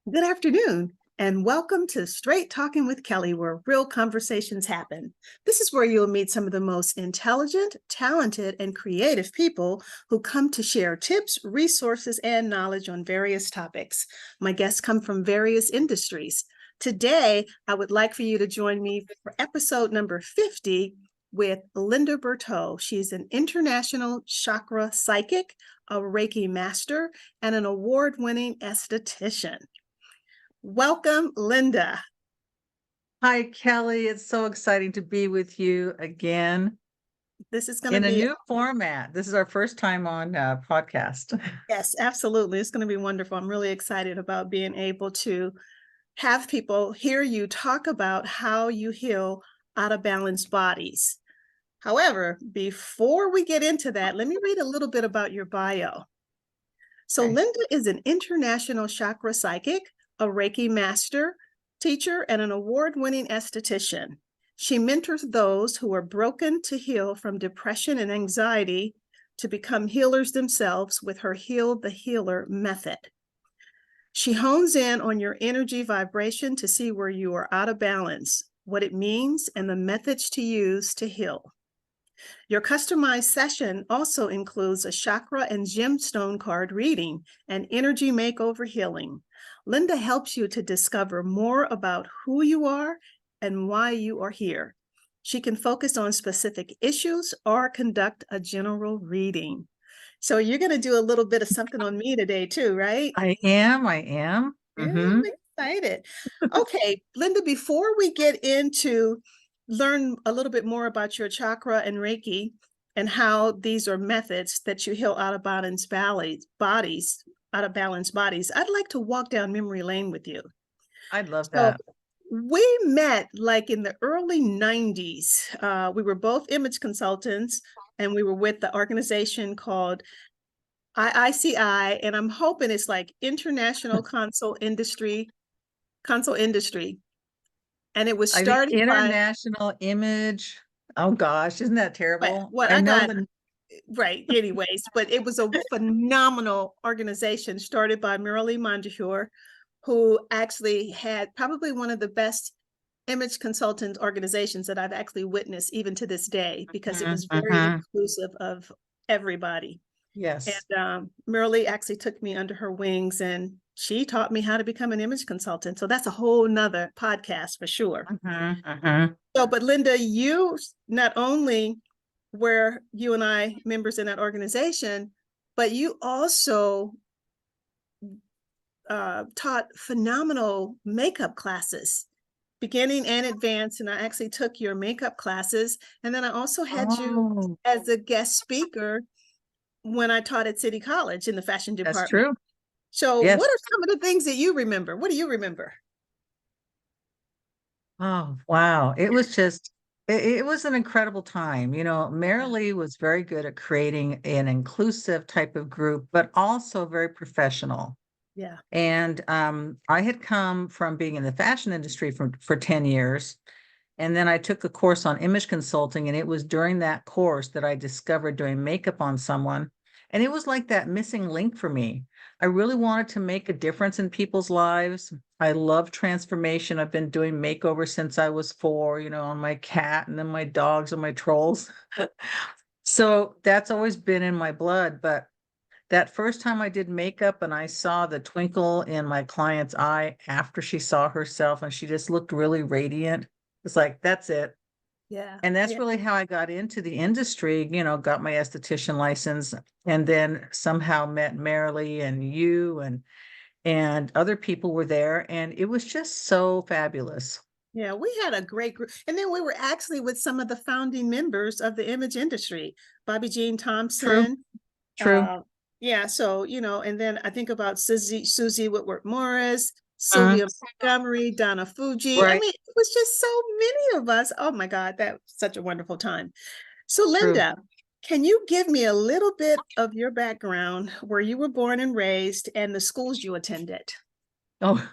Good afternoon, and welcome to Straight Talking with Kelly, where real conversations happen. This is where you'll meet some of the most intelligent, talented, and creative people who come to share tips, resources, and knowledge on various topics. My guests come from various industries. Today, I would like for you to join me for episode number 50 with Linda Bertaut. She's an international chakra psychic, a Reiki master, and an award-winning esthetician. Welcome, Linda. Hi, Kelly. It's so exciting to be with you again This is going to in a be, new format. This is our first time on podcast. yes, absolutely. It's going to be wonderful. I'm really excited about being able to have people hear you talk about how you heal out of balance bodies. However, before we get into that, let me read a little bit about your bio. So Okay. Linda is an international chakra psychic, a Reiki master, teacher, and an award-winning esthetician. She mentors those who are broken to heal from depression and anxiety to become healers themselves with her Heal the Healer method. She hones in on your energy vibration to see where you are out of balance, what it means, and the methods to use to heal. Your customized session also includes a chakra and gemstone card reading and energy makeover healing. Linda helps you to discover more about who you are and why you are here. She can focus on specific issues or conduct a general reading. So you're going to do a little bit of something on me today too, right? I am. Yeah, I'm excited. Okay, Linda, before we get into learn a little bit more about your chakra and Reiki and how these are methods that you heal out of balance bodies, out of balance bodies, I'd like to walk down memory lane with you. I'd love So that. we met like in the early 90s. We were both image consultants and we were with the organization called IICI, and I'm hoping it's like International Console Industry. And it was I think started by, International Image. Oh gosh, isn't that terrible? what I I know got, the right, anyways, but it was a phenomenal organization started by Marilee Montefiore, who actually had probably one of the best image consultant organizations that I've actually witnessed even to this day, because it was very inclusive of everybody. Yes. And Marilee actually took me under her wings and she taught me how to become an image consultant. So that's a whole nother podcast for sure. So, but Linda, you not only were you and I members in that organization, but you also taught phenomenal makeup classes, beginning and advanced. And I actually took your makeup classes. And then I also had you Oh, as a guest speaker when I taught at City College in the fashion that's department. true. So what Yes. are some of the things that you remember? What do you remember? Oh, wow. It was an incredible time. Yeah. Marilee was very good at creating an inclusive type of group, but also very professional. Yeah. And I had come from being in the fashion industry for 10 years. And then I took a course on image consulting. And it was during that course that I discovered doing makeup on someone. And it was like that missing link for me. I really wanted to make a difference in people's lives. I love transformation. I've been doing makeover since I was 4, on my cat and then my dogs and my trolls. So that's always been in my blood. But that first time I did makeup and I saw the twinkle in my client's eye after she saw herself and she just looked really radiant. It's like, that's it. Yeah. And that's Yeah. really how I got into the industry, got my esthetician license and then somehow met Marilee and you and other people were there. And it was just so fabulous. Yeah, we had a great group. And then we were actually with some of the founding members of the image industry, Bobby Jean True, Thompson. true. Uh, yeah, so, and then I think about Susie Whitworth Morris, Uh, Sylvia Montgomery, Donna Fuji. I right. mean, it was just so many of us. Oh my God, that was such a wonderful time. So, True. Linda, can you give me a little bit of your background, where you were born and raised, and the schools you attended? Oh,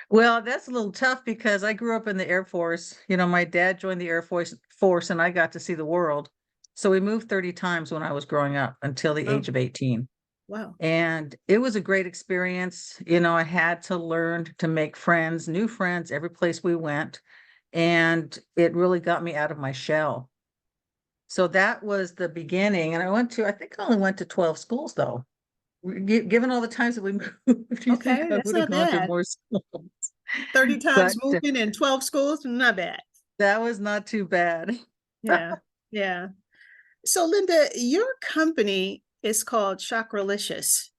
well, that's a little tough because I grew up in the Air Force. My dad joined the Air Force and I got to see the world. So we moved 30 times when I was growing up until the Oh, age of 18. Wow. And it was a great experience. You know, I had to learn to make friends, new friends, every place we went. And it really got me out of my shell. So that was the beginning. And I think I only went to 12 schools though. Given all the times that we moved, you think Okay, I that's would have not gone to bad. more schools. 30 times But moving in 12 schools, not bad. that was not too bad. Yeah, yeah. So Linda, your company is called Chakralicious,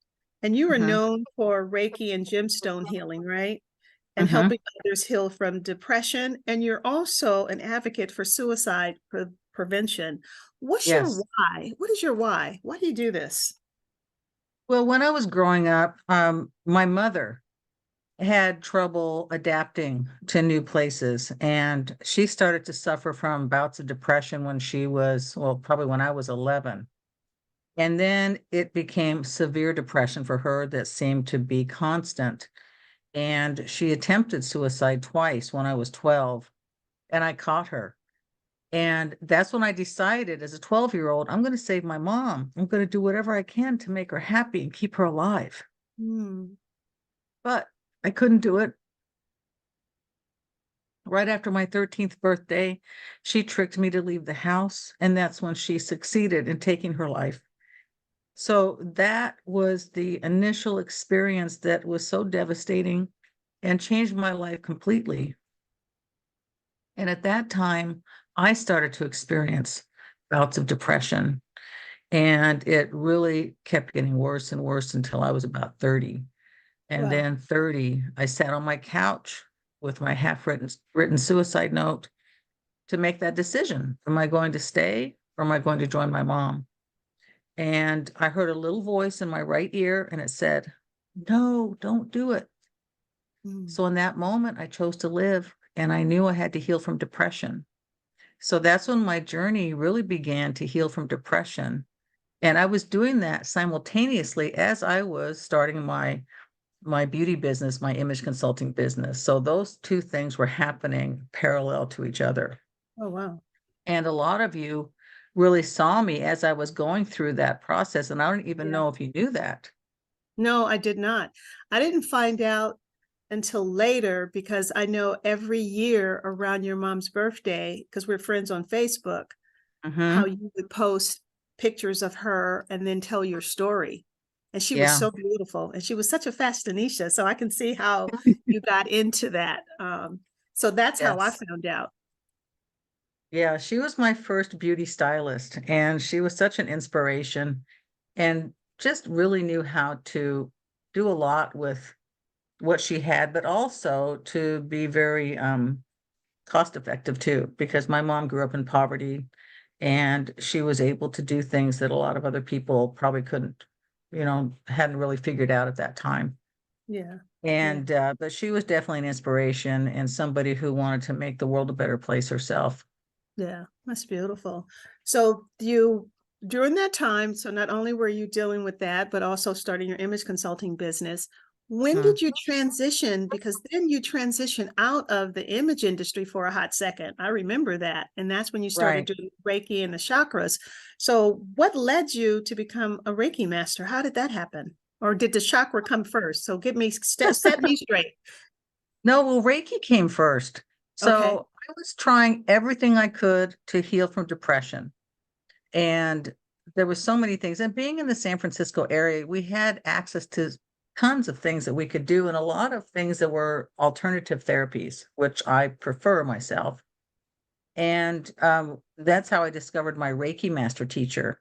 and you are Mhm. known for Reiki and gemstone healing, right? And Mhm. helping others heal from depression. And you're also an advocate for suicide prevention. What's your Yes. why? What is your why? Why do you do this? Well, when I was growing up, my mother had trouble adapting to new places, and she started to suffer from bouts of depression when she was, well, probably when I was 11. And then it became severe depression for her that seemed to be constant. And she attempted suicide twice when I was 12, and I caught her. And that's when I decided as a 12-year-old, I'm going to save my mom. I'm going to do whatever I can to make her happy and keep her alive. Hmm. But I couldn't do it. Right after my 13th birthday, she tricked me to leave the house, and that's when she succeeded in taking her life. So that was the initial experience that was so devastating and changed my life completely. And at that time, I started to experience bouts of depression, and it really kept getting worse and worse until I was about 30. And Wow. then 30, I sat on my couch with my half written suicide note to make that decision. Am I going to stay or am I going to join my mom? And I heard a little voice in my right ear and it said, no, don't do it. Hmm. So in that moment, I chose to live and I knew I had to heal from depression. So that's when my journey really began to heal from depression. And I was doing that simultaneously as I was starting my beauty business, my image consulting business. So those two things were happening parallel to each other. Oh, wow. And a lot of you really saw me as I was going through that process. And I don't even Yeah. know if you knew that. No, I did not. I didn't find out until later because I know every year around your mom's birthday, because we're friends on Facebook, how Hmm. you would post pictures of her and then tell your story. And she was Yeah. so beautiful and she was such a fashionista. So I can see how you got into that. So that's how I Yes. found out. Yeah. She was my first beauty stylist, and she was such an inspiration and just really knew how to do a lot with what she had, but also to be very cost effective too, because my mom grew up in poverty and she was able to do things that a lot of other people probably couldn't, hadn't really figured out at that time. Yeah. Yeah. And but she was definitely an inspiration and somebody who wanted to make the world a better place herself. Yeah, that's beautiful. So you during that time, so not only were you dealing with that, but also starting your image consulting business. When Mhm. did you transition? Because then you transitioned out of the image industry for a hot second. I remember that. And that's when you started Right. doing Reiki and the chakras. So what led you to become a Reiki master? How did that happen? Or did the chakra come first? So set me straight. No, well, Reiki came first. Okay. So I was trying everything I could to heal from depression. And there was so many things. And being in the San Francisco area, we had access to tons of things that we could do and a lot of things that were alternative therapies, which I prefer myself. And that's how I discovered my Reiki master teacher.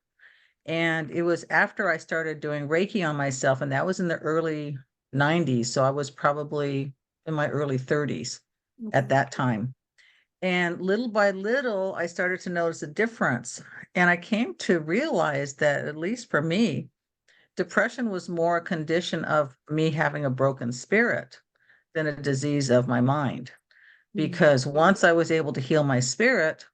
And it was after I started doing Reiki on myself, and that was in the early 90s. So I was probably in my early 30s at Okay. that time. And little by little, I started to notice a difference. And I came to realize that, at least for me, depression was more a condition of me having a broken spirit than a disease of my mind. Mm. Because once I was able to heal my spirit,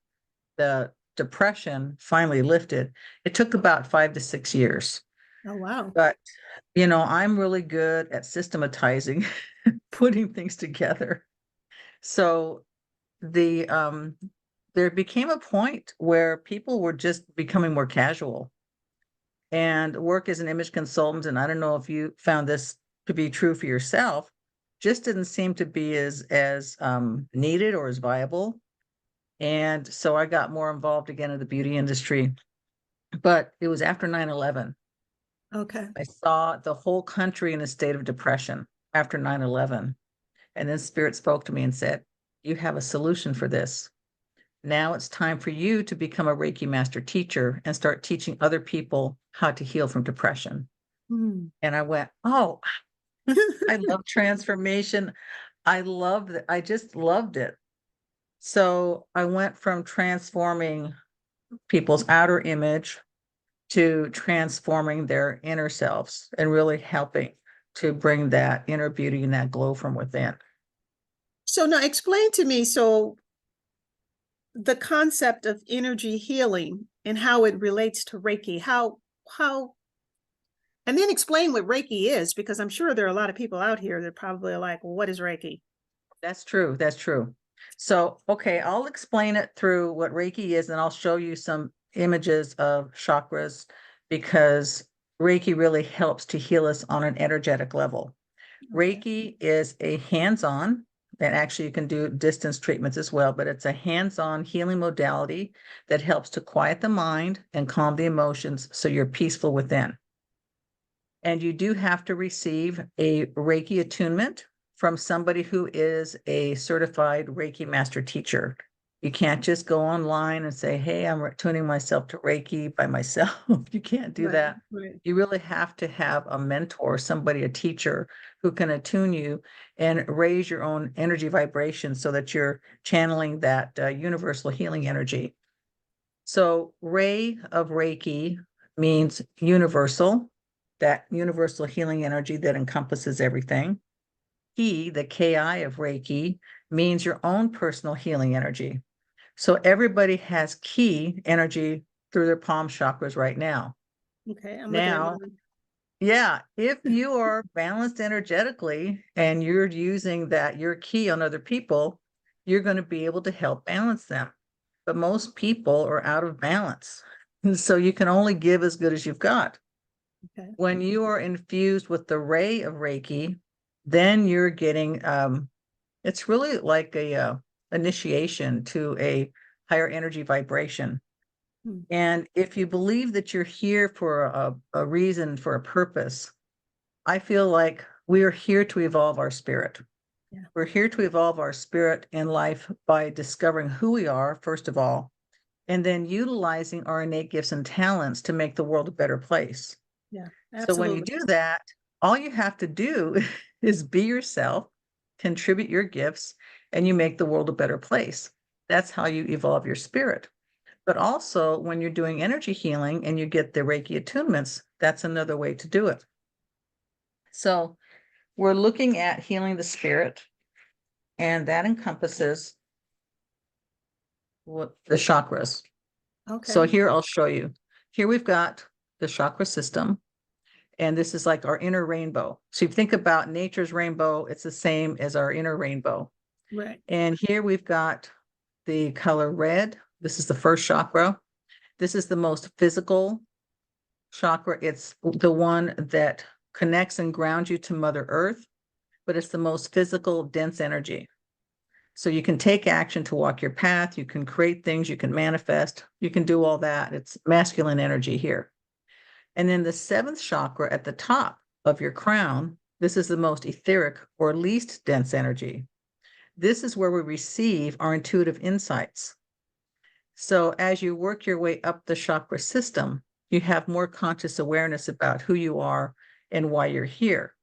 the depression finally lifted. It took about 5 to 6 years. Oh, wow. But, I'm really good at systematizing, putting things together. So the there became a point where people were just becoming more casual. and work as an image consultant. And I don't know if you found this to be true for yourself, just didn't seem to be as needed or as viable. And so I got more involved again in the beauty industry. But it was after 9/11. Okay. I saw the whole country in a state of depression after 9/11. And then Spirit spoke to me and said, you have a solution for this. Now it's time for you to become a Reiki master teacher and start teaching other people how to heal from depression. Hmm. And I went, oh, I love transformation. I loved it. I just loved it. So I went from transforming people's outer image to transforming their inner selves and really helping to bring that inner beauty and that glow from within. So now explain to me, so the concept of energy healing and how it relates to Reiki, how, and then explain what Reiki is, because I'm sure there are a lot of people out here that probably are like, well, what is Reiki? That's true. That's true. So, okay, I'll explain it through what Reiki is, and I'll show you some images of chakras because Reiki really helps to heal us on an energetic level. Okay. Reiki is a hands-on, and actually you can do distance treatments as well, but it's a hands-on healing modality that helps to quiet the mind and calm the emotions so you're peaceful within. And you do have to receive a Reiki attunement from somebody who is a certified Reiki master teacher. You can't just go online and say, hey, I'm tuning myself to Reiki by myself. You can't do Right, that. right. You really have to have a mentor, somebody, a teacher who can attune you and raise your own energy vibration so that you're channeling that universal healing energy. So Ray of Reiki means universal, that universal healing energy that encompasses everything. Ki, the Ki of Reiki, means your own personal healing energy. So everybody has Ki energy through their palm chakras right now. Okay, I'm looking at Now, mine. yeah, if you are balanced energetically and you're using that, your Ki on other people, you're going to be able to help balance them. But most people are out of balance. And so you can only give as good as you've got. Okay. When you are infused with the ray of Reiki, then you're getting it's really like a initiation to a higher energy vibration. Hmm. And if you believe that you're here for a reason, for a purpose, I feel like we are here to evolve our spirit. Yeah. We're here to evolve our spirit in life by discovering who we are, first of all, and then utilizing our innate gifts and talents to make the world a better place. Yeah, So when you absolutely. do that, all you have to do is be yourself, contribute your gifts, and you make the world a better place. That's how you evolve your spirit. But also, when you're doing energy healing and you get the Reiki attunements, that's another way to do it. So we're looking at healing the spirit, and that encompasses what the chakras. So Okay. here I'll show you. Here we've got the chakra system, and this is like our inner rainbow. So if you think about nature's rainbow, it's the same as our inner rainbow. Right. And here we've got the color red. This is the first chakra. This is the most physical chakra. It's the one that connects and grounds you to Mother Earth, but it's the most physical, dense energy. So you can take action to walk your path. You can create things. You can manifest. You can do all that. It's masculine energy here. And then the seventh chakra at the top of your crown, this is the most etheric or least dense energy. This is where we receive our intuitive insights. So as you work your way up the chakra system, you have more conscious awareness about who you are and why you're here.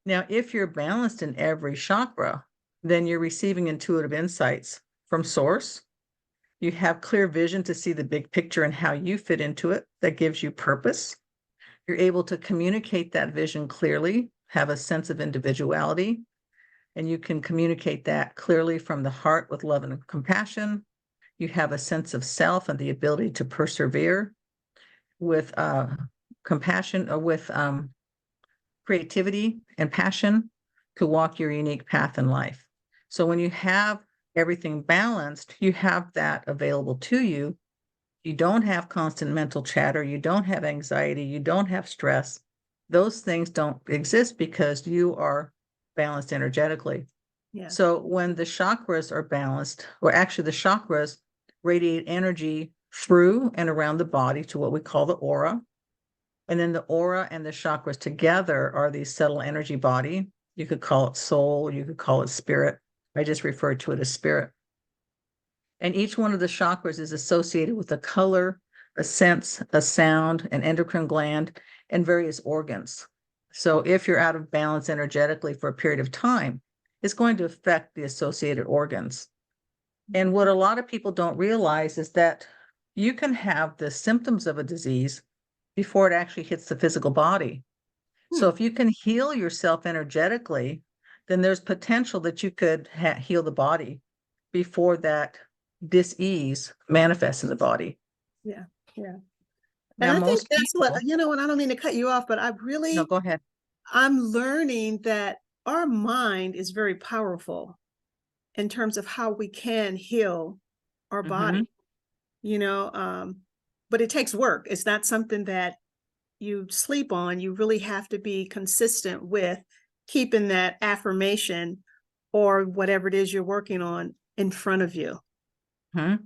Now, if you're balanced in every chakra, then you're receiving intuitive insights from source. You have clear vision to see the big picture and how you fit into it. That gives you purpose. You're able to communicate that vision clearly, have a sense of individuality, and you can communicate that clearly from the heart with love and compassion. You have a sense of self and the ability to persevere with compassion or with creativity and passion to walk your unique path in life. So when you have everything balanced, you have that available to you you don't have constant mental chatter, you don't have anxiety, you don't have stress. Those things don't exist because you are balanced energetically. Yeah. So when the chakras are balanced, or actually the chakras radiate energy through and around the body to what we call the aura. And then the aura and the chakras together are the subtle energy body. You could call it soul, you could call it spirit. I just refer to it as spirit. And each one of the chakras is associated with a color, a sense, a sound, an endocrine gland, and various organs. So if you're out of balance energetically for a period of time, it's going to affect the associated organs. And what a lot of people don't realize is that you can have the symptoms of a disease before it actually hits the physical body. So if you can heal yourself energetically, then there's potential that you could heal the body before that dis-ease manifests in the body. Yeah. Yeah. And Now, I think most that's what, people, you know, and I don't mean to cut you off, but no, go ahead. I'm learning that our mind is very powerful in terms of how we can heal our body, you know, but it takes work. It's not something that you sleep on. You really have to be consistent with keeping that affirmation or whatever it is you're working on in front of you. Mm-hmm.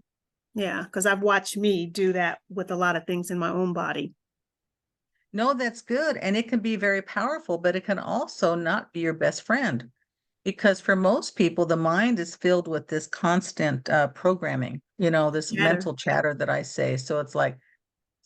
Yeah, because I've watched me do that with a lot of things in my own body. No, that's good. And it can be very powerful, but it can also not be your best friend. Because for most people, the mind is filled with this constant programming, this Chatter. mental chatter that I say. So it's like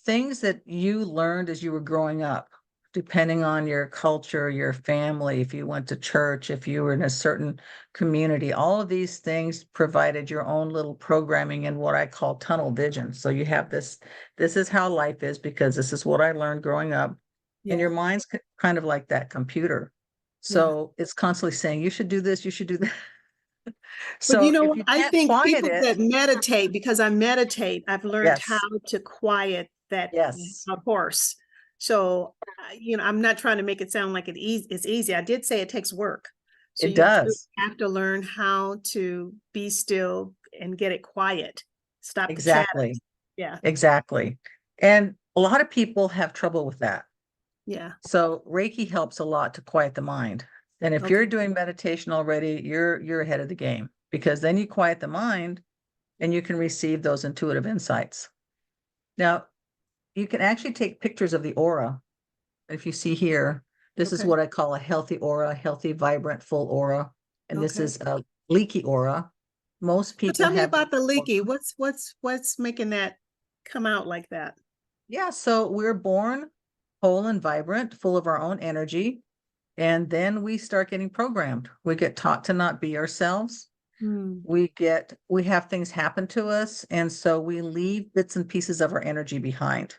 things that you learned as you were growing up, depending on your culture, your family, if you went to church, if you were in a certain community, all of these things provided your own little programming in what I call tunnel vision. So you have this is how life is because this is what I learned growing up. And Yeah. your mind's kind of like that computer. Yeah. So it's constantly saying, you should do this, you should do that. But you So know if what? you I can't think quiet people it, that meditate, because I meditate, I've learned how yes, to quiet that yes, horse. So, you know, I'm not trying to make it sound like it's easy. I did say it takes work. So it you do does. have to learn how to be still and get it quiet. Stop the chatter. Exactly. Yeah. Exactly. And a lot of people have trouble with that. Yeah. So Reiki helps a lot to quiet the mind. And if Okay. you're doing meditation already, you're ahead of the game because then you quiet the mind and you can receive those intuitive insights. Now, you can actually take pictures of the aura. If you see here, this is Okay. what I call a healthy aura, healthy, vibrant, full aura. And this Okay. is a leaky aura. Most So people tell me have, about the leaky. What's making that come out like that? yeah, so we're born whole and vibrant, full of our own energy. And then we start getting programmed. We get taught to not be ourselves. Hmm. We have things happen to us. And so we leave bits and pieces of our energy behind.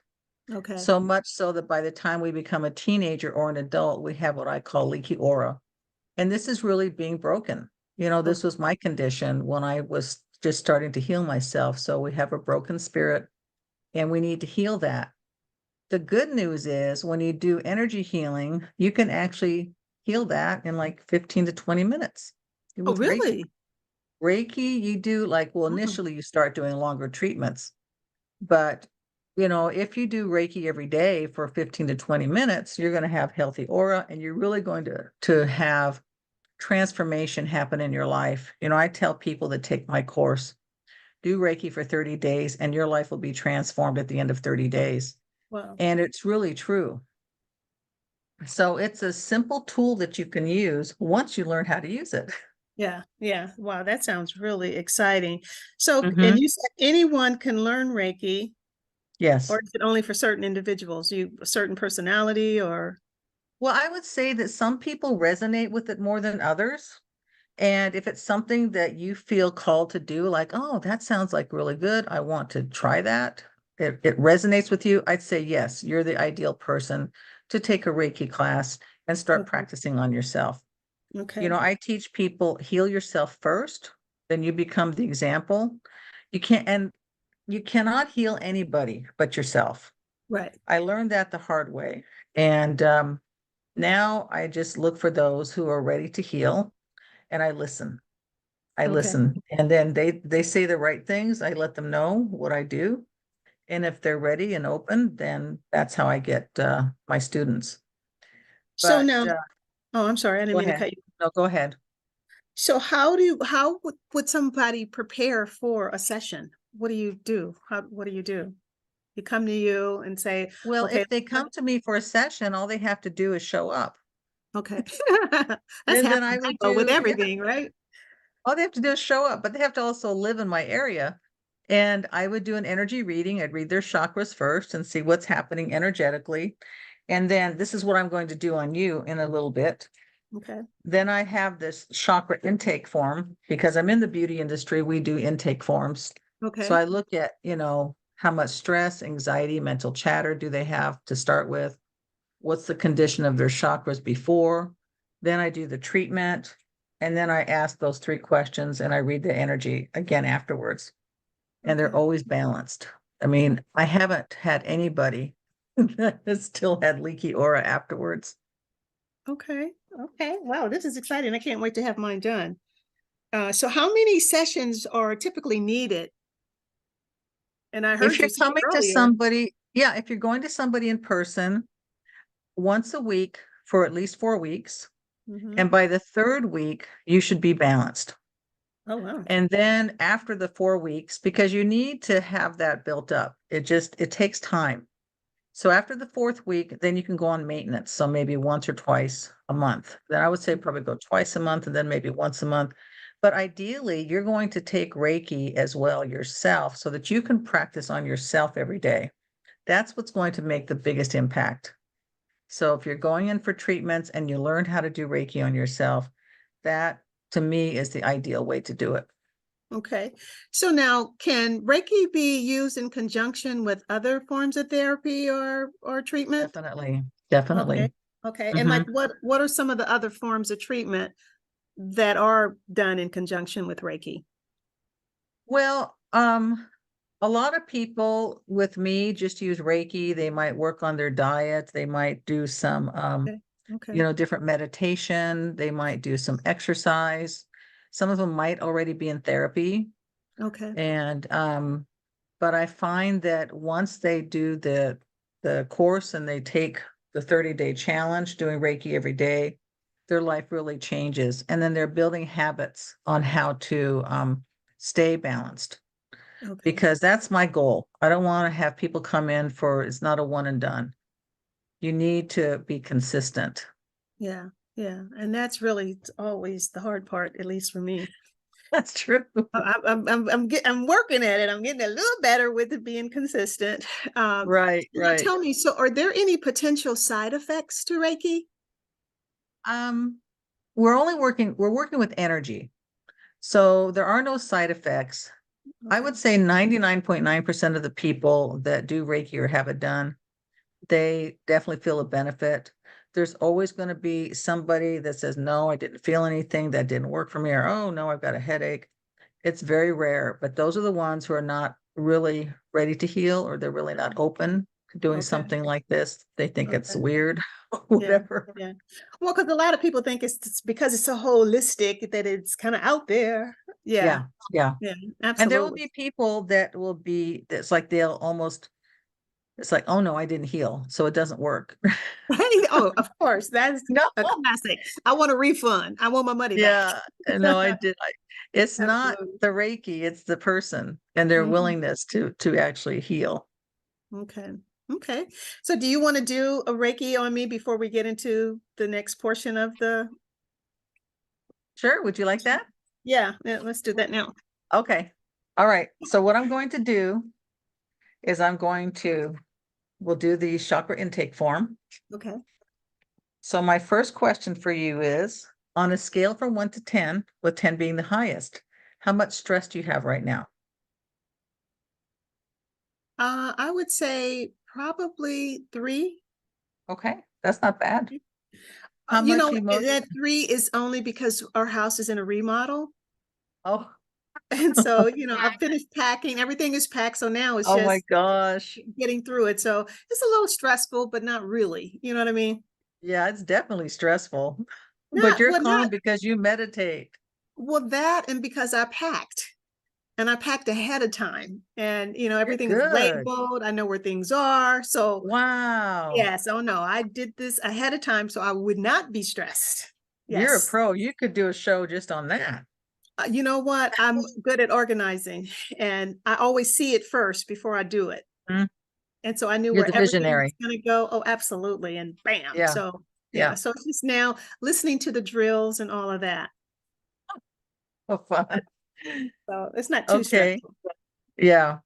Okay. So much so that by the time we become a teenager or an adult, we have what I call leaky aura. And this is really being broken. This Okay. was my condition when I was just starting to heal myself. So we have a broken spirit and we need to heal that. The good news is when you do energy healing, you can actually heal that in like 15 to 20 minutes Oh, with Reiki. really? Reiki, you do well, Oh, initially you start doing longer treatments, but if you do Reiki every day for 15 to 20 minutes, you're going to have healthy aura and you're really going to have transformation happen in your life. I tell people that take my course, do Reiki for 30 days and your life will be transformed at the end of 30 days. wow. And it's really true. So it's a simple tool that you can use once you learn how to use it. Yeah. Yeah. Wow. That sounds really exciting. So, and Mhm. you said anyone can learn Reiki, or Yes. is it only for certain individuals? A certain personality or? Well, I would say that some people resonate with it more than others. And if it's something that you feel called to do, like, oh, that sounds like really good, I want to try that. It resonates with you, I'd say yes, you're the ideal person to take a Reiki class and start Okay. practicing on yourself. Okay. I teach people heal yourself first, then you become the example. And you cannot heal anybody but yourself. Right. I learned that the hard way. And now I just look for those who are ready to heal and I listen. I Okay. listen. And then they say the right things. I let them know what I do. And if they're ready and open, then that's how I get my students. So But now, oh, I'm sorry, I didn't go mean to ahead. cut you. No, go ahead. So how would somebody prepare for a session? What do you do? What do you do? You come to you and say, Well, okay, if they come to me for a session, all they have to do is show up. okay. That's And half then the I would battle with do, yeah, everything, right? all they have to do is show up, but they have to also live in my area. And I would do an energy reading. I'd read their chakras first and see what's happening energetically. And then this is what I'm going to do on you in a little bit. Okay, Then I have this chakra intake form because I'm in the beauty industry. We do intake forms. So okay, I look at, how much stress, anxiety, mental chatter do they have to start with? What's the condition of their chakras before? Then I do the treatment. And then I ask those 3 questions and I read the energy again afterwards. And they're okay, always balanced. I mean, I haven't had anybody that has still had leaky aura afterwards. okay, okay. Wow, this is exciting. I can't wait to have mine done. So how many sessions are typically needed? And I If heard you're you say coming to earlier. somebody, yeah, if you're going to somebody in person once a week for at least 4 weeks, Mhm. and by the 3rd week, you should be balanced. Oh, wow. And then after the 4 weeks, because you need to have that built up, it takes time. So after the 4th week, then you can go on maintenance. So maybe once or twice a month. Then I would say probably go twice a month and then maybe once a month. But ideally, you're going to take Reiki as well yourself so that you can practice on yourself every day. That's what's going to make the biggest impact. So if you're going in for treatments and you learn how to do Reiki on yourself, that to me is the ideal way to do it. Okay. So now, can Reiki be used in conjunction with other forms of therapy or treatment? Definitely, Okay. definitely. Okay. And Mhm. like what are some of the other forms of treatment that are done in conjunction with Reiki? Well, a lot of people with me just use Reiki. They might work on their diet. They might do some, Okay. Okay. different meditation. They might do some exercise. Some of them might already be in therapy. Okay. And, but I find that once they do the course and they take the 30-day challenge doing Reiki every day, their life really changes. And then they're building habits on how to, stay balanced Okay. because that's my goal. I don't want to have people come in for it's not a one and done. You need to be consistent. Yeah. Yeah. And that's really always the hard part, at least for me. That's true. I'm working at it. I'm getting a little better with it being consistent. Right, Now right. tell me, so are there any potential side effects to Reiki? Um, we're working with energy. So there are no side effects. I Okay. would say 99.9% of the people that do Reiki or have it done, they definitely feel a benefit. There's always going to be somebody that says, no, I didn't feel anything, that didn't work for me, or oh no, I've got a headache. It's very rare, but those are the ones who are not really ready to heal or they're really not open to doing Okay. something like this. They think it's Okay. weird, Yeah. whatever. Yeah. Well, because a lot of people think it's because it's so holistic that it's kind of out there. Yeah. Yeah, yeah. Yeah. And there will Absolutely. be people that will be, that's like they'll almost, it's like, oh no, I didn't heal, so it doesn't work. Right? Oh, of course. That's No, a classic. I want a refund. I want my money back. yeah, no, I did. It's not Absolutely. the Reiki, it's the person and their Mhm. willingness to actually heal. Okay. Okay. So do you want to do a Reiki on me before we get into the next portion of the? Sure, would you like that? Yeah, yeah, let's do that now. Okay. All right. So what I'm going to do is we'll do the chakra intake form. Okay. So my first question for you is, on a scale from 1 to 10, with 10 being the highest, how much stress do you have right now? I would say probably 3. Okay, that's not bad. How much emotion? That 3 is only because our house is in a remodel. Oh, And so, I've finished packing. Everything is packed. So now it's oh my just gosh. getting through it. So it's a little stressful, but not really. You know what I mean? Yeah, it's definitely stressful, but Not, you're well, calm not, because you meditate. well, that and because I packed. and I packed ahead of time, and You're everything is good. labeled. I know where things are. So Wow. yes, oh no, I did this ahead of time so I would not be stressed. You're a Yes. pro. You could do a show just on that. You know what? I'm good at organizing, and I always see it first before I do it. Mhm. And so I knew You're where the everything was visionary. going to go. Oh, absolutely. And bam. Yeah. So yeah. Yeah. So it's just now listening to the drills and all of that. Oh, fun. So it's not too Okay. stressful. Yeah.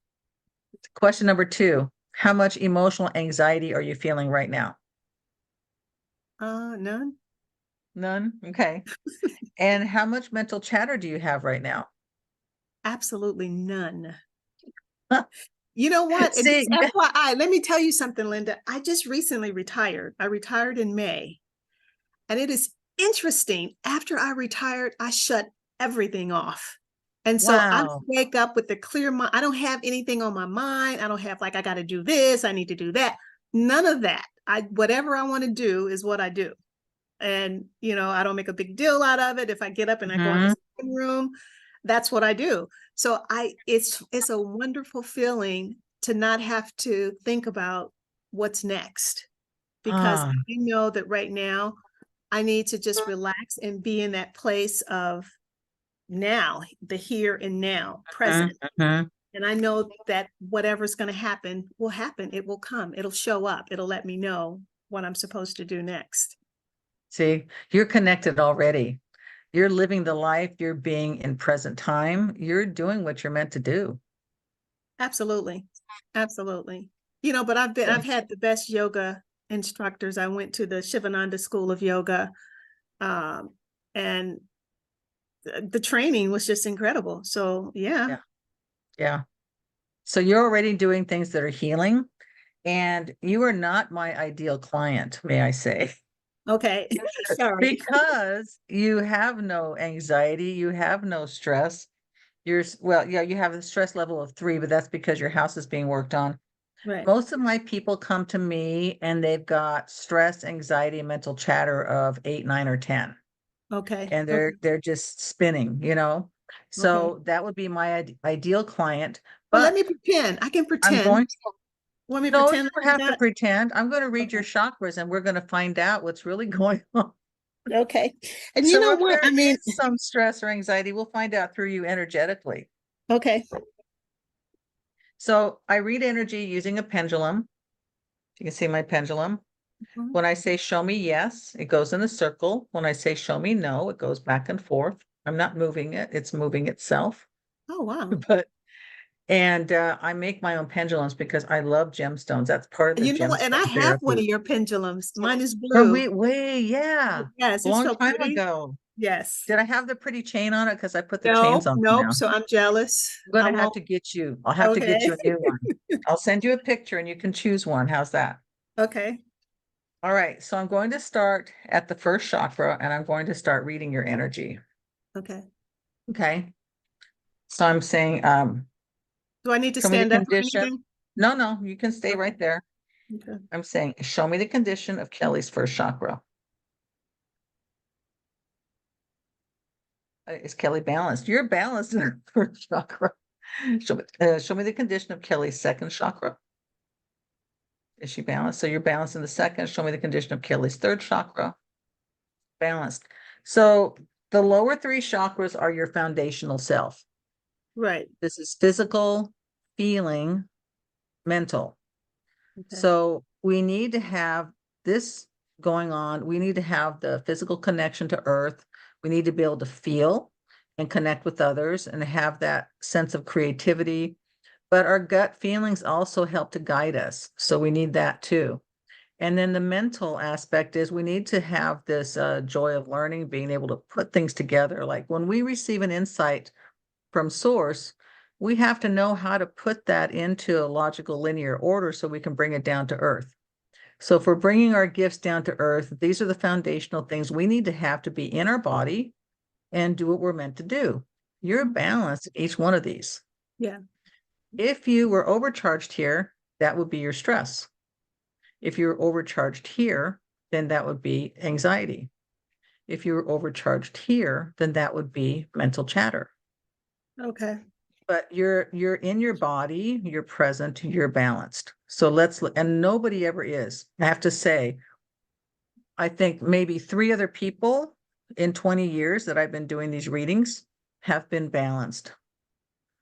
Question number 2. How much emotional anxiety are you feeling right now? None. None. Okay. And how much mental chatter do you have right now? Absolutely none. You know what? And See, just FYI, let me tell you something, Linda. I just recently retired. I retired in May. And it is interesting. After I retired, I shut everything off. And so I wow. wake up with a clear mind. I don't have anything on my mind. I don't have like, I got to do this. I need to do that. None of that. Whatever I want to do is what I do. And, I don't make a big deal out of it. If I get up and I go in the Mhm. sitting room, that's what I do. So it's a wonderful feeling to not have to think about what's next, because Ah. I know that right now I need to just relax and be in that place of now, the here and now, Mhm, present. mhm. And I know that whatever's going to happen will happen. It will come. It'll show up. It'll let me know what I'm supposed to do next. See, you're connected already. You're living the life, you're being in present time, you're doing what you're meant to do. Absolutely. Absolutely. But So, I've had the best yoga instructors. I went to the Shivananda School of Yoga. Um, and the training was just incredible. So yeah. yeah, yeah. So you're already doing things that are healing, and you are not my ideal client, may I say, Okay. Sorry. because you have no anxiety, you have no stress. Well, yeah, you have a stress level of 3, but that's because your house is being worked on. Right. Most of my people come to me and they've got stress, anxiety, and mental chatter of 8, 9, or 10. Okay. And Okay. they're just spinning. Okay. So that would be my ideal client. Well, let But me pretend. I can I'm pretend. going to, Want me to no, you pretend I don't do have to that? pretend. I'm going to read your Okay. chakras and we're going to find out what's really going on. Okay. And you So know if what? there I mean, is some stress or anxiety, we'll find out through you energetically. okay. So I read energy using a pendulum. You can see my pendulum. Mhm. When I say show me yes, it goes in a circle. When I say show me no, it goes back and forth. I'm not moving it, it's moving itself. Oh, wow. But I make my own pendulums because I love gemstones. That's part of the You know what? And I gemstone have one therapy. of your pendulums. Mine is From blue. yeah, Yes, a it's long so time pretty. ago. Yes. Did I have the pretty chain on it? Because I put the chains No, on for nope. now. So I'm jealous. I'm I gonna have won't. to get you, I'll have to get Okay. you a new one. I'll send you a picture and you can choose one. How's that? Okay. All right, so I'm going to start at the first chakra and I'm going to start reading your energy. Okay. Okay. So I'm saying, Do I need to show me the stand up or condition. anything? No, no, you can stay Okay. right there. Okay. I'm saying, show me the condition of Kelly's first chakra. Is Kelly balanced? You're balanced in her first chakra. Show me the condition of Kelly's second chakra. Is she balanced? So you're balanced in the second. Show me the condition of Kelly's third chakra. Balanced. So the lower 3 chakras are your foundational self. Right. This is physical, feeling, mental. Okay. So we need to have this going on. We need to have the physical connection to earth. We need to be able to feel and connect with others and have that sense of creativity. But our gut feelings also help to guide us. So we need that too. And then the mental aspect is we need to have this joy of learning, being able to put things together. Like when we receive an insight from source, we have to know how to put that into a logical linear order so we can bring it down to earth. So if we're bringing our gifts down to earth, these are the foundational things we need to have to be in our body and do what we're meant to do. You're balanced in each one of these. Yeah. If you were overcharged here, that would be your stress. If you're overcharged here, then that would be anxiety. If you're overcharged here, then that would be mental chatter. Okay. But you're in your body, you're present, you're balanced. So and nobody ever is. I have to say, I think maybe 3 other people in 20 years that I've been doing these readings have been balanced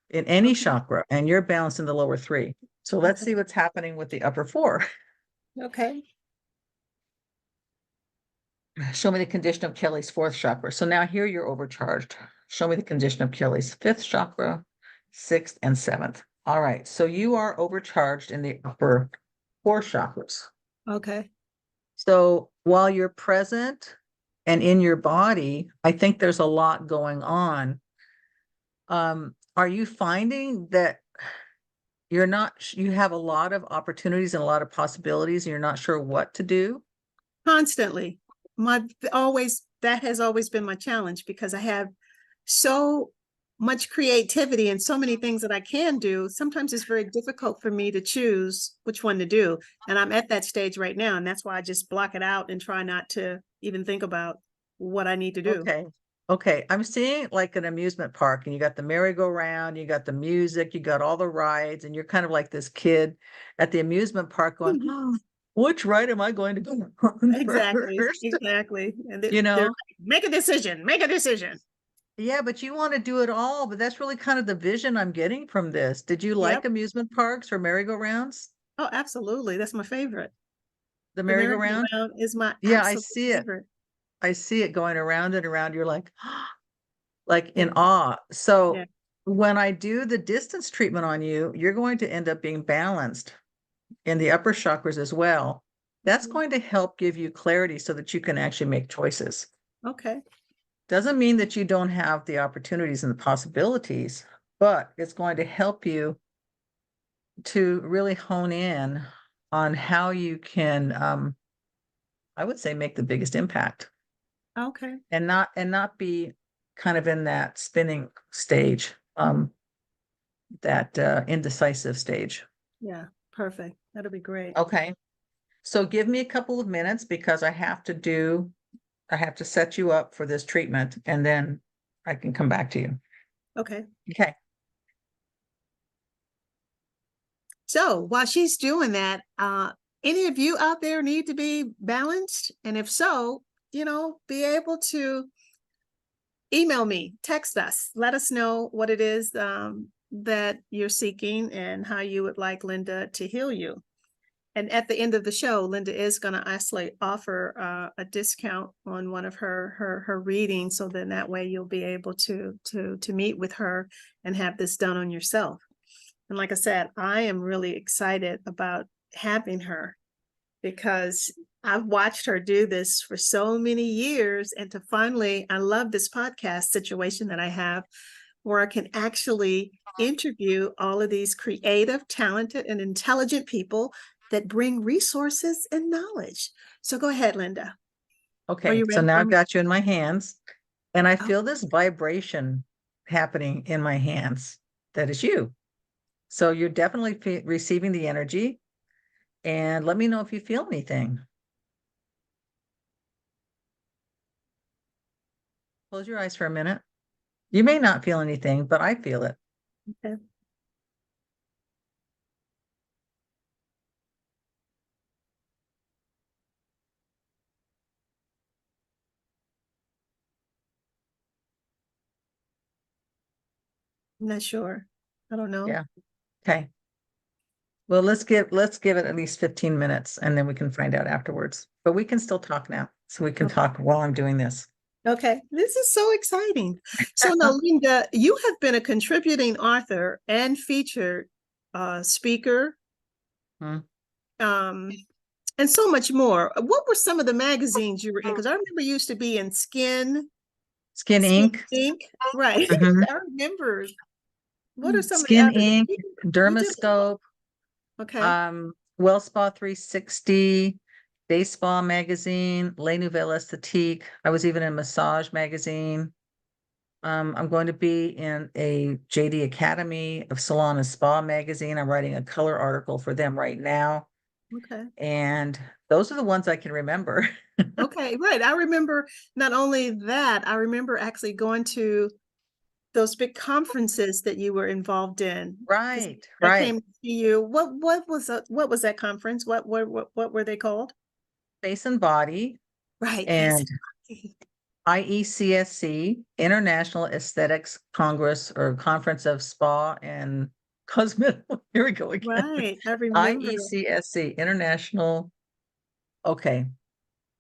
in any Okay. chakra, and you're balanced in the lower 3. So let's Okay. see what's happening with the upper 4. Okay. Show me the condition of Kelly's 4th chakra. So now here you're overcharged. Show me the condition of Kelly's 5th chakra, 6th, and 7th. All right. So you are overcharged in the upper 4 chakras. Okay. So while you're present and in your body, I think there's a lot going on. Are you finding that you have a lot of opportunities and a lot of possibilities and you're not sure what to do? Constantly. That has always been my challenge, because I have so much creativity and so many things that I can do. Sometimes it's very difficult for me to choose which one to do. And I'm at that stage right now. And that's why I just block it out and try not to even think about what I need to do. Okay. Okay. I'm seeing like an amusement park, and you got the merry-go-round, you got the music, you got all the rides, and you're kind of like this kid at the amusement park going, oh, which ride am I going to go on Exactly. first? Exactly. And You they're know? like, make a decision, make a decision. Yeah, but you want to do it all, but that's really kind of the vision I'm getting from this. Did you like Yep. amusement parks or merry-go-rounds? Oh, absolutely. That's my favorite. The The merry-go-round? merry-go-round is my Yeah, I absolute see it. favorite. I see it going around and around. You're like in Yeah. awe. So Yeah. when I do the distance treatment on you, you're going to end up being balanced in the upper chakras as well. That's Mhm. going to help give you clarity so that you can actually make choices. Okay. Doesn't mean that you don't have the opportunities and the possibilities, but it's going to help you to really hone in on how you can, I would say, make the biggest impact Okay. and not be kind of in that spinning stage, that indecisive stage. Yeah. Perfect. That'll be great. Okay. So give me a couple of minutes because I have to set you up for this treatment and then I can come back to you. Okay. Okay. So while she's doing that, any of you out there need to be balanced? And if so, be able to email me, text us, let us know what it is that you're seeking and how you would like Linda to heal you. And at the end of the show, Linda is going to actually offer a discount on one of her readings, so then that way you'll be able to meet with her and have this done on yourself. And like I said, I am really excited about having her, because I've watched her do this for so many years. And to finally, I love this podcast situation that I have, where I can actually interview all of these creative, talented, and intelligent people that bring resources and knowledge. So go ahead, Linda. Are Okay. you So ready now for I've me? got you in my hands and I Oh, feel this vibration happening in my hands. That is you. So you're definitely receiving the energy, and let me know if you feel anything. Close your eyes for a minute. You may not feel anything, but I feel it. okay. I'm not sure. I don't know. Yeah. Okay. Well, let's give it at least 15 minutes and then we can find out afterwards. But we can still talk now. So we can Okay. talk while I'm doing this. Okay, this is so exciting. So now, Linda, you have been a contributing author and featured speaker, Hmm. um, and so much more. What were some of the magazines you were in? Because I remember you used to be in Skin Skin ink. Ink, right? Mhm. I remember. What are some of the Skin others? ink, You did. dermoscope, Okay. Well Spa 360, Day Spa magazine, Les Nouvelles Esthétique. I was even in Massage magazine. I'm going to be in a JD Academy of Salon and Spa magazine. I'm writing a color article for them right now. Okay. And those are the ones I can remember. Okay. Right. I remember not only that, I remember actually going to those big conferences that you were involved in. 'Cause Right, I right. came to see you. What was that conference? What were they called? Face and Body Right, face and and body. IECSC, International Aesthetics Congress or Conference of Spa and Cosmetic. Here we go again. Right, I remember. IECSC, International. Okay.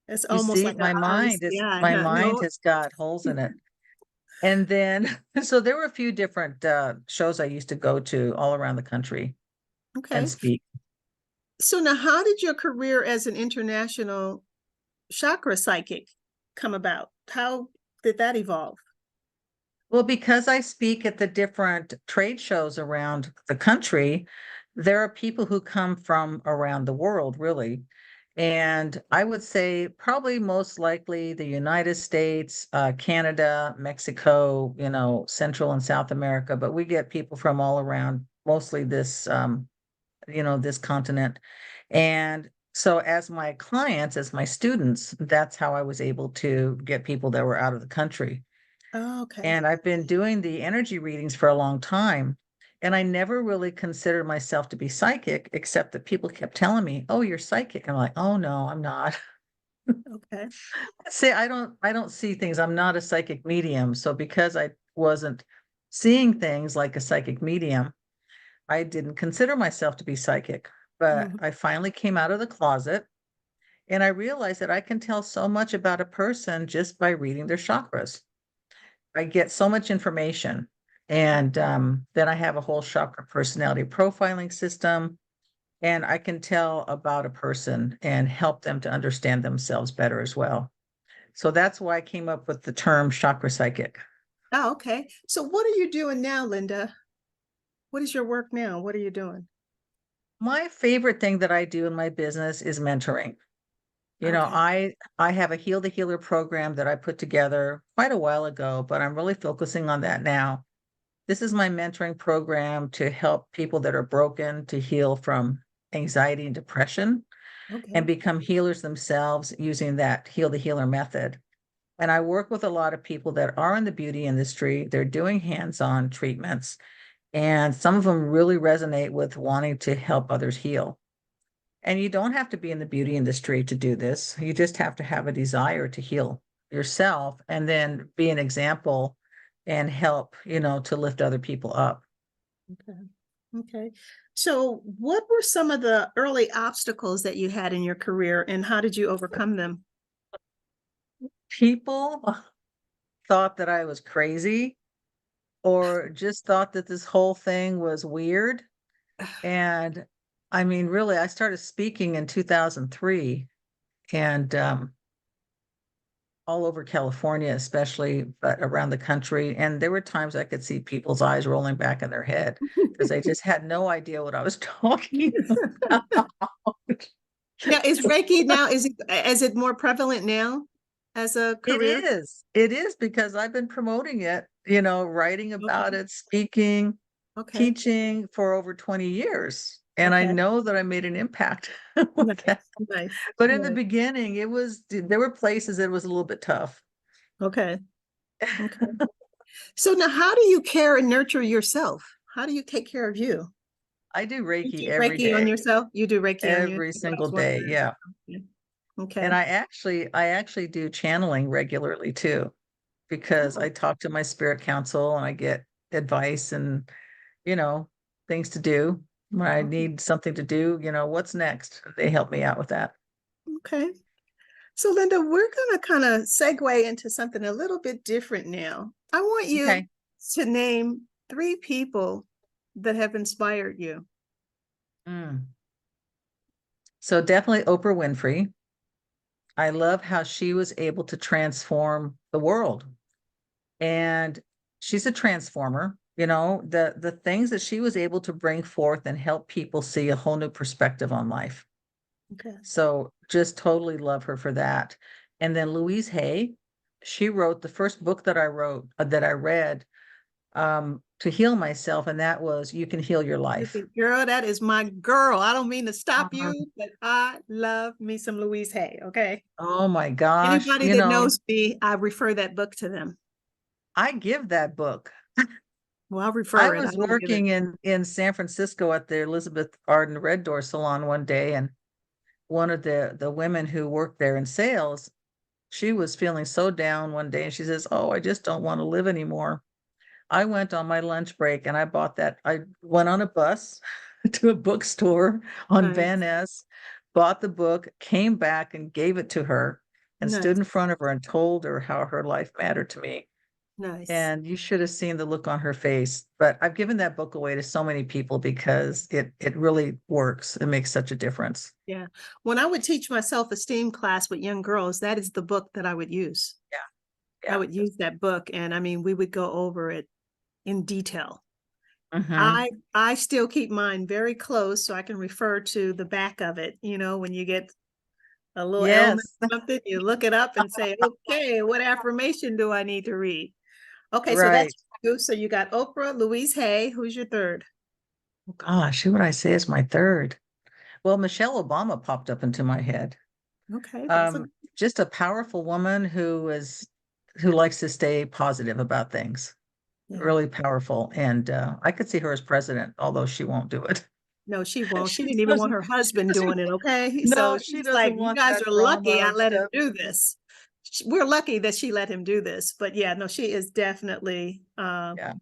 It's You almost see, like a RECI, my huh? mind No. has got holes in it. And then, so there were a few different shows I used to go to all around the country and Okay. speak. So now how did your career as an international chakra psychic come about? How did that evolve? Well, because I speak at the different trade shows around the country, there are people who come from around the world, really. And I would say probably most likely the United States, Canada, Mexico, Central and South America, but we get people from all around, mostly this continent. And so as my clients, as my students, that's how I was able to get people that were out of the country. Oh, okay. And I've been doing the energy readings for a long time. And I never really considered myself to be psychic, except that people kept telling me, "Oh, you're psychic." I'm like, "Oh no, I'm not." Okay. Say I don't see things. I'm not a psychic medium. So because I wasn't seeing things like a psychic medium, I didn't consider myself to be psychic. But Mhm. I finally came out of the closet and I realized that I can tell so much about a person just by reading their chakras. I get so much information. And then I have a whole chakra personality profiling system, and I can tell about a person and help them to understand themselves better as well. So that's why I came up with the term chakra psychic. Oh, okay. So what are you doing now, Linda? What is your work now? What are you doing? My favorite thing that I do in my business is mentoring. Okay. I have a Heal the Healer program that I put together quite a while ago, but I'm really focusing on that now. This is my mentoring program to help people that are broken to heal from anxiety and depression and Okay. become healers themselves using that Heal the Healer method. And I work with a lot of people that are in the beauty industry. They're doing hands-on treatments, and some of them really resonate with wanting to help others heal. And you don't have to be in the beauty industry to do this. You just have to have a desire to heal yourself and then be an example and help, to lift other people up. Okay. Okay. So what were some of the early obstacles that you had in your career and how did you overcome them? People thought that I was crazy or just thought that this whole thing was weird. And I mean, really, I started speaking in 2003 and all over California, especially, but around the country. And there were times I could see people's eyes rolling back in their head because they just had no idea what I was talking about. Now, is it more prevalent now as a It career? is. It is because I've been promoting it, writing about Okay. it, speaking, Okay. teaching for over 20 years. And I Okay. know that I made an impact with that. Nice. Nice. But in the Nice. beginning, there were places it was a little bit tough. Okay. Okay. So now how do you care and nurture yourself? How do you take care of you? I do You Reiki do every Reiki on day, yourself? You do Reiki on yourself? every I single was day. wondering. Yeah. Yeah. And Okay. I actually do channeling regularly too, because Oh, I talk to my spirit council and I get advice and, you know, things to do when I okay. need something to do, what's next? They help me out with that. Okay. So Linda, we're gonna kind of segue into something a little bit different now. I want you Okay. to name three people that have inspired you. Mm. So definitely Oprah Winfrey. I love how she was able to transform the world. And she's a transformer, the things that she was able to bring forth and help people see a whole new perspective on life. Okay. So just totally love her for that. And then Louise Hay, she wrote the first book that I wrote, that I read, to heal myself, and that was You Can Heal Your Life. Girl, that is my girl. I don't mean to stop Um, you, but I love me some Louise Hay. Okay. oh my gosh, Anybody that knows me, I refer that book to them. I give that book Well, I'll I refer it. I was won't give it. working in San Francisco at the Elizabeth Arden Red Door Salon one day, and one of the women who worked there in sales, she was feeling so down one day, and she says, "Oh, I just don't want to live anymore." I went on my lunch break and I bought that. I went on a bus to a bookstore on Nice, Van Ness, bought the book, came back and gave it to her and stood nice, in front of her and told her how her life mattered to me. nice. And you should have seen the look on her face. But I've given that book away to so many people because it really works. It makes such a difference. Yeah. When I would teach my self-esteem class with young girls, that is the book that I would use. Yeah. I Yeah. would use that book, and I mean, we would go over it in detail. Hmm. I still keep mine very close so I can refer to the back of it. You know, when you get a little ailment Yes. or something, you look it up and say, okay, what affirmation do I need to read? Okay, so that's Right. you. So you got Oprah, Louise Hay. Who's your third? Oh, gosh, who would I say is my third? Well, Michelle Obama popped up into my head. Okay, that's a Um, just a powerful woman who likes to stay positive about things. yeah. Really powerful. And I could see her as president, although she won't do it. No, she won't. She She didn't even want doesn't, her she husband doesn't, doing it. Okay, so no, she she's like, doesn't "You want guys that are lucky drama I and let him stuff. do this." We're lucky that she let him do this. But yeah, no, she is definitely Yeah,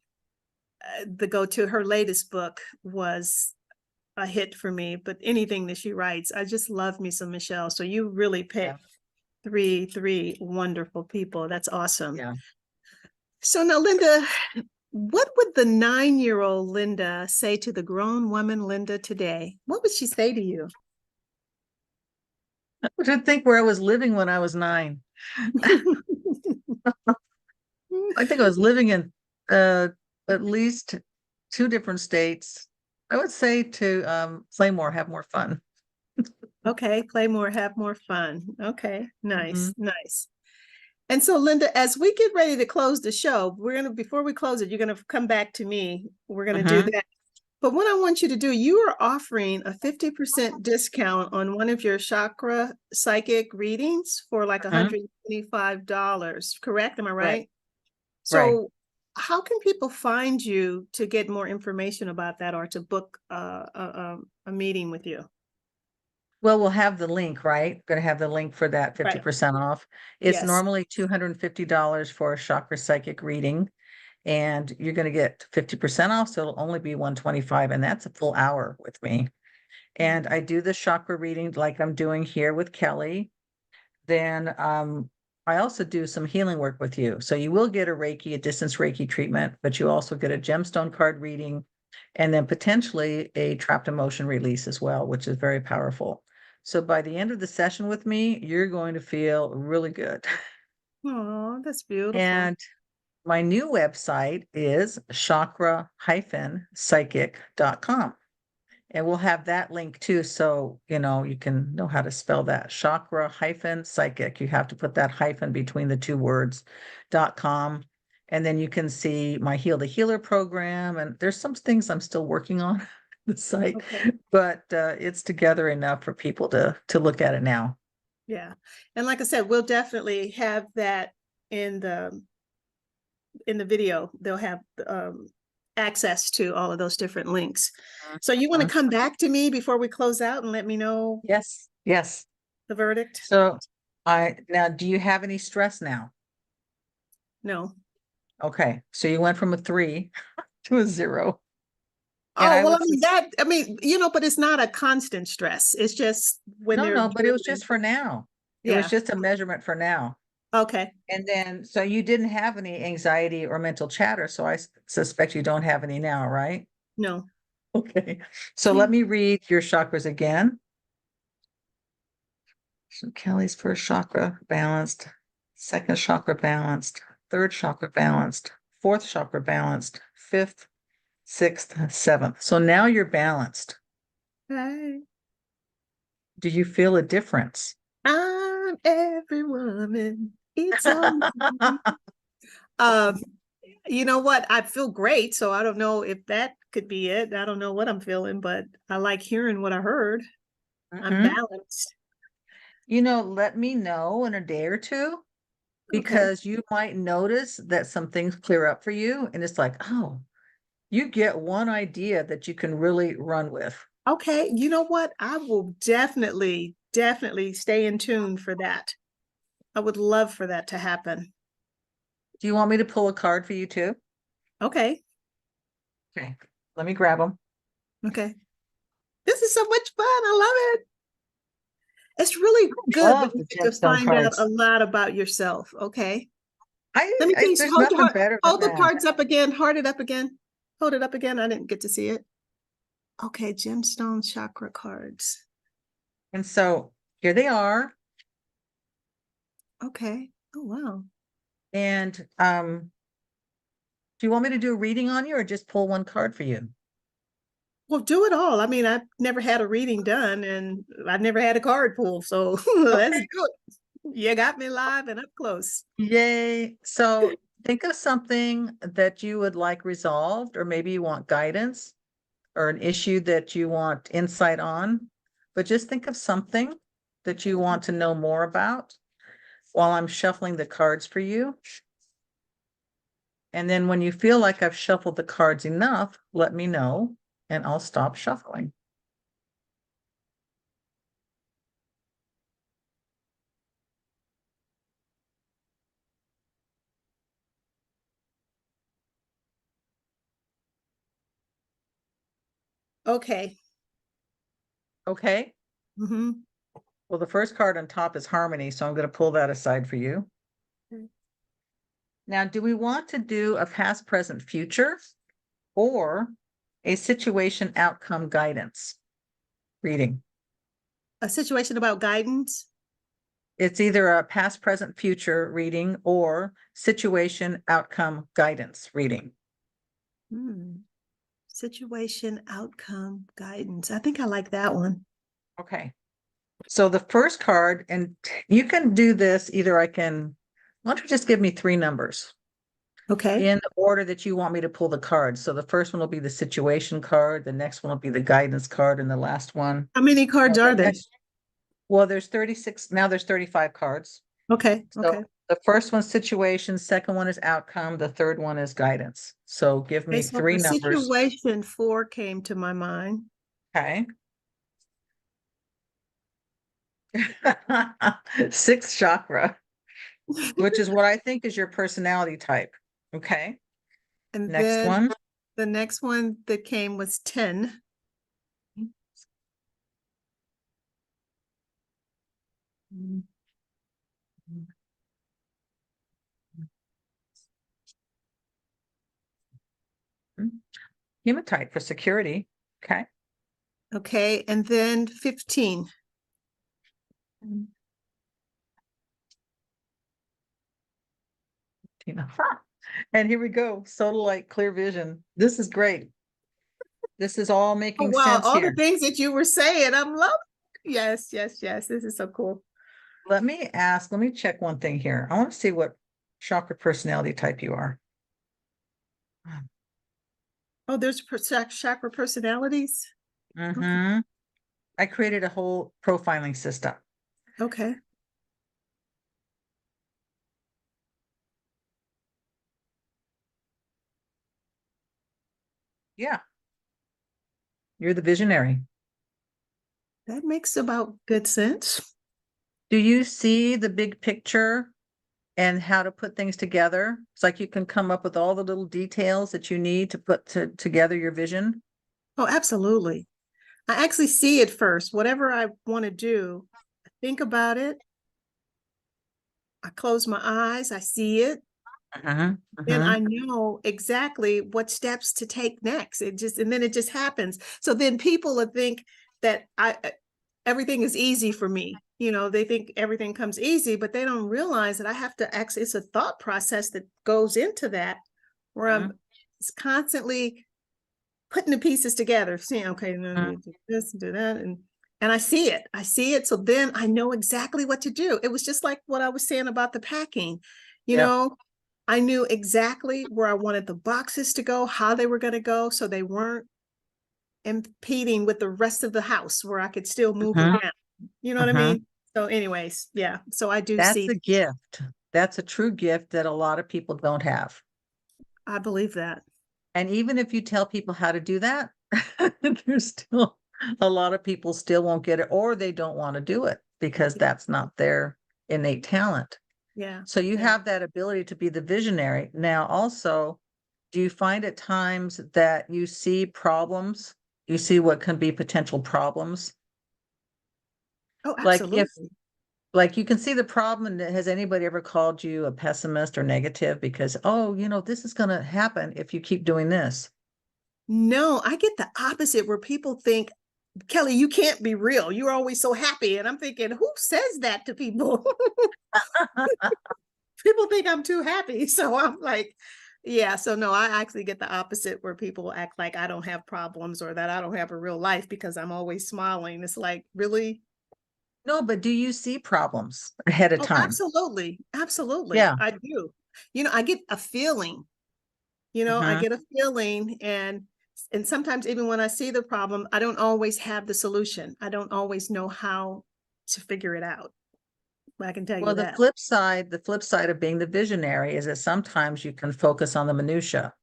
the go-to. Her latest book was a hit for me. But anything that she writes, I just love me some Michelle. So you really yeah, picked three wonderful people. That's awesome. yeah. So now, Linda, what would the 9-year-old Linda say to the grown woman Linda today? What would she say to you? I would think where I was living when I was 9. I think I was living in uh at least 2 different states. I would say to play more, have more fun. Okay, play more, have more fun. Okay, Mhm. nice, nice. And so, Linda, as we get ready to close the show, before we close it, you're gonna come back to me. We're gonna do Mhm. that. But what I want you to do, you are offering a 50% discount on one of your Chakra Psychic readings for like Mhm. $125, correct? Am I Right, right? right. So how can people find you to get more information about that or to book a meeting with you? Well, we'll have the link, right? Gonna have the link for that Right. 50% off. It's Yes. normally $250 for a chakra psychic reading, and you're gonna get 50% off, so it'll only be 125, and that's a full hour with me. And I do the chakra reading like I'm doing here with Kelly. Then I also do some healing work with you. So you will get a distance Reiki treatment, but you also get a gemstone card reading and then potentially a trapped emotion release as well, which is very powerful. So by the end of the session with me, you're going to feel really good. Oh, that's beautiful. And my new website is chakra-psychic.com. And we'll have that link too, so you can know how to spell that. Chakra-psychic. You have to put that hyphen between the two words, .com. And then you can see my Heal the Healer program. And there's some things I'm still working on the site, Okay. but it's together enough for people to look at it now. Yeah. And like I said, we'll definitely have that in the video. They'll have access to all of those different links. So you want to Mhm. come back to me before we close out and let me know Yes, yes. the verdict? So now, do you have any stress now? No. Okay, so you went from a 3 to a 0. And Oh, I well, would say, but it's not a constant stress. It's just when no, they're no, but it was just driven. for now. It was Yeah. just a measurement for now. Okay. And then, so you didn't have any anxiety or mental chatter, so I suspect you don't have any now, right? No. Okay. So let me read your chakras again. So Kelly's first chakra balanced, second chakra balanced, third chakra balanced, fourth chakra balanced, fifth, sixth, seventh. So now you're balanced. Hi. Do you feel a difference? I'm every woman. It's on me. Um, you know what? I feel great, so I don't know if that could be it. I don't know what I'm feeling, but I like hearing what I heard. I'm Mhm. balanced. Let me know in a day or two. because you might notice that some things clear up for you, and it's like, oh, you get one idea that you can really run with. Okay, you know what? I will definitely stay in tune for that. I would love for that to happen. Do you want me to pull a card for you too? Okay, Okay, let me grab them. okay. This is so much fun. I love it. It's really good when Love you the get to gemstone find out a cards. lot about yourself. Okay. Let me please There's nothing better than hold the that. cards up again. Hold it up again. Hold it up again. I didn't get to see it. Okay, gemstone chakra cards. And so here they are. Okay. Oh, wow. And do you want me to do a reading on you or just pull one card for you? Well, do it all. I mean, I've never had a reading done and I've never had a card pull. So let's Okay. do it. You got me live and up close. Yay. So think of something that you would like resolved, or maybe you want guidance or an issue that you want insight on. But just think of something that you want to know more about while I'm shuffling the cards for you. And then when you feel like I've shuffled the cards enough, let me know and I'll stop shuffling. Okay. Okay. Mm-hmm. Well, the first card on top is harmony, so I'm going to pull that aside for you. Okay. Now, do we want to do a past, present, future, or a situation outcome guidance reading? A situation about guidance. It's either a past, present, future reading or situation outcome guidance reading. Hmm. Situation outcome guidance. I think I like that one. Okay. So the first card, and you can do this either why don't you just give me 3 numbers Okay. in the order that you want me to pull the cards. So the first one will be the situation card, the next one will be the guidance card, and the last one. How many cards are there? Well, there's 36, now there's 35 cards. Okay. So Okay. the first one's situation, second one is outcome, the third one is guidance. So give me Okay, so 3 for numbers. situation 4 came to my mind. Okay. 6 chakra, which is what I think is your personality type. Okay. And Next then one. the next one that came was 10. Hematite for security. Okay. Okay, and then 15. And here we go. Sodalite, clear vision. This is great. This is all Oh, making wow, sense all here. the things that you were saying, I'm loving. Yes, yes, yes. This is so cool. Let me check one thing here. I want to see what chakra personality type you are. Oh, there's chakra personalities. Mm-hmm. I created a whole profiling system. Okay. Yeah. You're the visionary. That makes about good sense. Do you see the big picture and how to put things together? It's like you can come up with all the little details that you need to put together your vision. Oh, absolutely. I actually see it first. Whatever I want to do, I think about it. I close my eyes, I see it. Uh-huh. Then Uh-huh. I know exactly what steps to take next. And then it just happens. So then people will think that everything is easy for me. You know, they think everything comes easy, but they don't realize that I have to actually, it's a thought process that goes into that where Uh-huh. I'm constantly putting the pieces together, saying, okay, Uh-huh. do this, do that. And I see it. I see it. So then I know exactly what to do. It was just like what I was saying about the packing. You Yeah. know, I knew exactly where I wanted the boxes to go, how they were going to go, so they weren't impeding with the rest of the house where I could still move Uh-huh. around. You know what I Uh-huh. mean? So anyways, yeah. So I do That's see. a gift. That's a true gift that a lot of people don't have. I believe that. And even if you tell people how to do that, there's still a lot of people still won't get it, or they don't want to do it because that's not their innate talent. Yeah. So you Yeah. have that ability to be the visionary. Now, also, do you find at times that you see problems? You see what can be potential problems? Oh, Like if, absolutely. like you can see the problem, and has anybody ever called you a pessimist or negative because, oh, this is going to happen if you keep doing this? No, I get the opposite where people think, Kelly, you can't be real. You're always so happy. And I'm thinking, who says that to people? People think I'm too happy. So I'm like, yeah. So no, I actually get the opposite where people act like I don't have problems or that I don't have a real life because I'm always smiling. It's like, really? No, but do you see problems ahead of Oh, time? absolutely. Absolutely. Yeah. I do. I get a feeling, I Mhm. get a feeling and sometimes even when I see the problem, I don't always have the solution. I don't always know how to figure it out. I can tell you Well, that. the flip side of being the visionary is that sometimes you can focus on the minutia.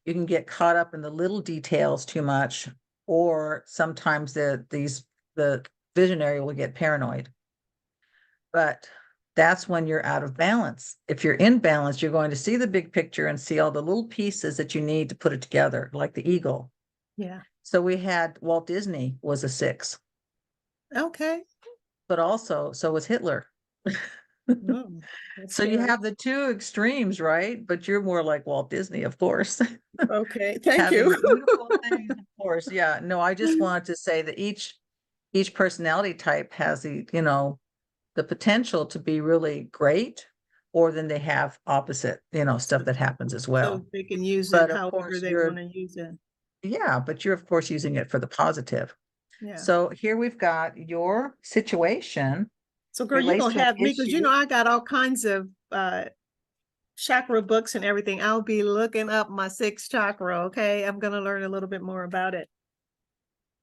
You can get caught up in the little details too much, or sometimes the visionary will get paranoid. But that's when you're out of balance. If you're in balance, you're going to see the big picture and see all the little pieces that you need to put it together, like the eagle. Yeah. So we had Walt Disney was a 6, Okay. but also so was Hitler. Mm, that's So you scary. have the two extremes, right? But you're more like Walt Disney, of course, Okay. Thank having you. the beautiful things, of course. Yeah. No, I just wanted to say that each personality type has the potential to be really great, or then they have opposite, stuff that happens as So well. they can use it But of however course they want to use it. you're of course using it for the positive. Yeah. So here we've got your situation So girl, you're relates gonna to an have me because issue. I got all kinds of chakra books and everything. I'll be looking up my sixth chakra. Okay. I'm gonna learn a little bit more about it.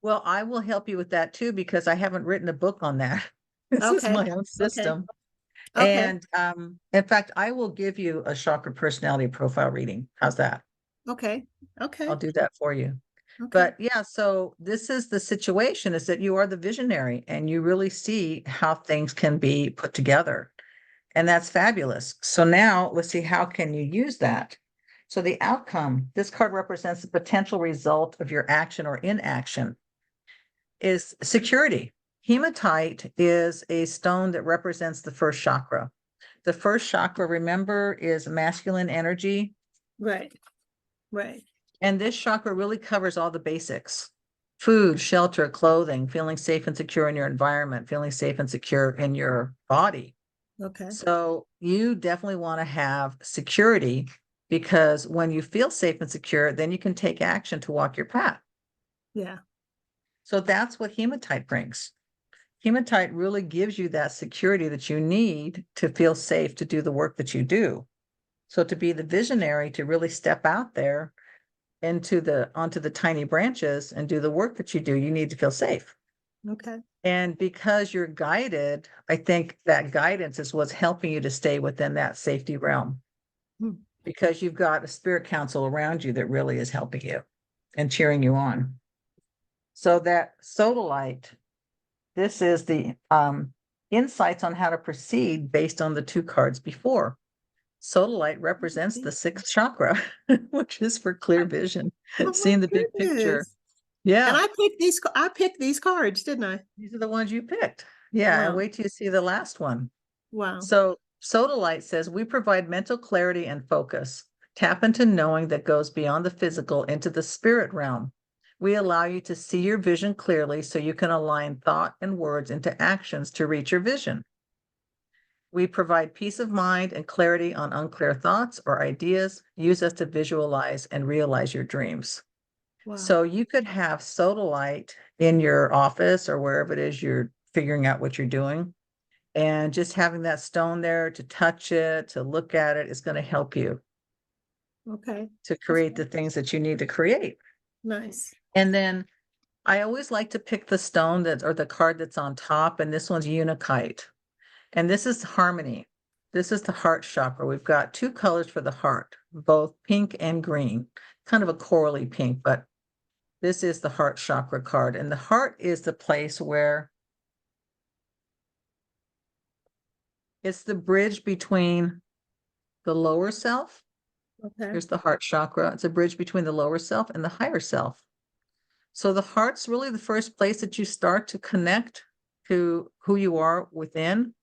Well, I will help you with that too, because I haven't written a book on that. This is Okay. my own Okay. system. Okay. And in fact, I will give you a chakra personality profile reading. How's that? Okay. I'll Okay. do that for you. Okay. But yeah, so this is the situation, is that you are the visionary and you really see how things can be put together. And that's fabulous. So now let's see, how can you use that? So the outcome, this card represents the potential result of your action or inaction, is security. Hematite is a stone that represents the first chakra. The first chakra, remember, is masculine energy. Right. Right. And this chakra really covers all the basics: food, shelter, clothing, feeling safe and secure in your environment, feeling safe and secure in your body. Okay. So you definitely want to have security, because when you feel safe and secure, then you can take action to walk your path. Yeah. So that's what hematite brings. Hematite really gives you that security that you need to feel safe to do the work that you do. So to be the visionary, to really step out there onto the tiny branches and do the work that you do, you need to feel safe. Okay. And because you're guided, I think that guidance is what's helping you to stay within that safety realm, Hmm. because you've got a spirit council around you that really is helping you and cheering you on. So that sodalite, this is the insights on how to proceed based on the two cards before. Sodalite represents the sixth chakra, which is for clear vision, Oh my seeing the big picture. goodness. And Yeah, I picked these cards, didn't I? these are the ones you picked. Yeah, and Wow. wait till you see the last one. Wow. So Sodalite says, we provide mental clarity and focus. Tap into knowing that goes beyond the physical into the spirit realm. We allow you to see your vision clearly so you can align thought and words into actions to reach your vision. We provide peace of mind and clarity on unclear thoughts or ideas. Use us to visualize and realize your dreams. Wow. So you could have sodalite in your office or wherever it is you're figuring out what you're doing. And just having that stone there to touch it, to look at it, is going to help you Okay. to That's create the things that you need to create. nice. And then I always like to pick the stone or the card that's on top. And this one's Unikite. And this is harmony. This is the heart chakra. We've got two colors for the heart, both pink and green, kind of a corally pink, but this is the heart chakra card. And the heart is the place where it's the bridge between the lower self. Okay. Here's the heart chakra. It's a bridge between the lower self and the higher self. So the heart's really the first place that you start to connect to who you are within,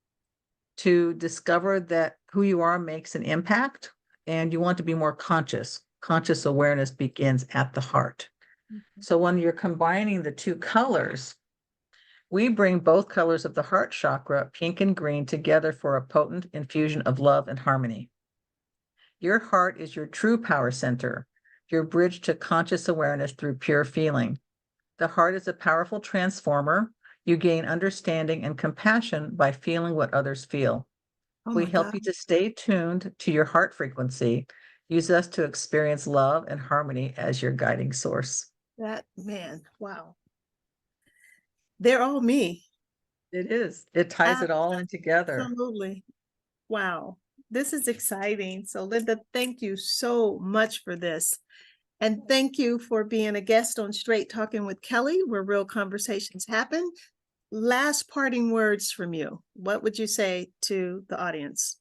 to discover that who you are makes an impact, and you want to be more conscious. Conscious awareness begins at the heart. So when you're combining the two colors, we bring both colors of the heart chakra, pink and green, together for a potent infusion of love and harmony. Your heart is your true power center, your bridge to conscious awareness through pure feeling. The heart is a powerful transformer. You gain understanding and compassion by feeling what others feel. Oh We my help God. you to stay tuned to your heart frequency. Use us to experience love and harmony as your guiding source. That man, wow. They're all me. It is. It ties it all in together. Absolutely. Wow. This is exciting. So Linda, thank you so much for this. And thank you for being a guest on Straight Talking with Kelly, where real conversations happen. Last parting words from you. What would you say to the audience?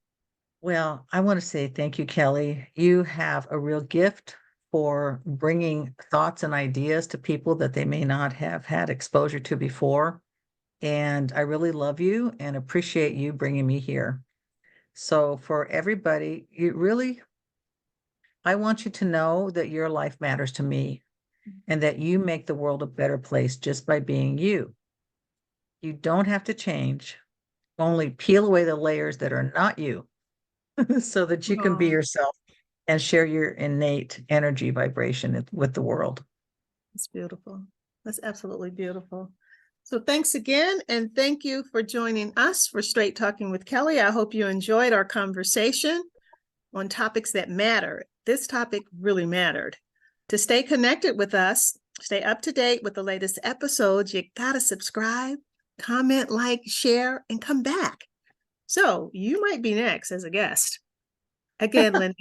Well, I want to say thank you, Kelly. You have a real gift for bringing thoughts and ideas to people that they may not have had exposure to before. And I really love you and appreciate you bringing me here. So for everybody, I want you to know that your life matters to me and that you make the world a better place just by being you. You don't have to change, only peel away the layers that are not you so that you can be Oh, yourself and share your innate energy vibration with the world. that's beautiful. That's absolutely beautiful. So thanks again. And thank you for joining us for Straight Talking with Kelly. I hope you enjoyed our conversation on topics that matter. This topic really mattered. To stay connected with us, stay up to date with the latest episodes, you got to subscribe, comment, like, share, and come back. So you might be next as a guest. Again, Linda,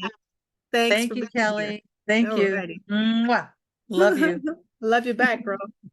thanks Thank for you, being here. Kelly. Thank All you. righty. Mwah. Love you. Love you back, bro.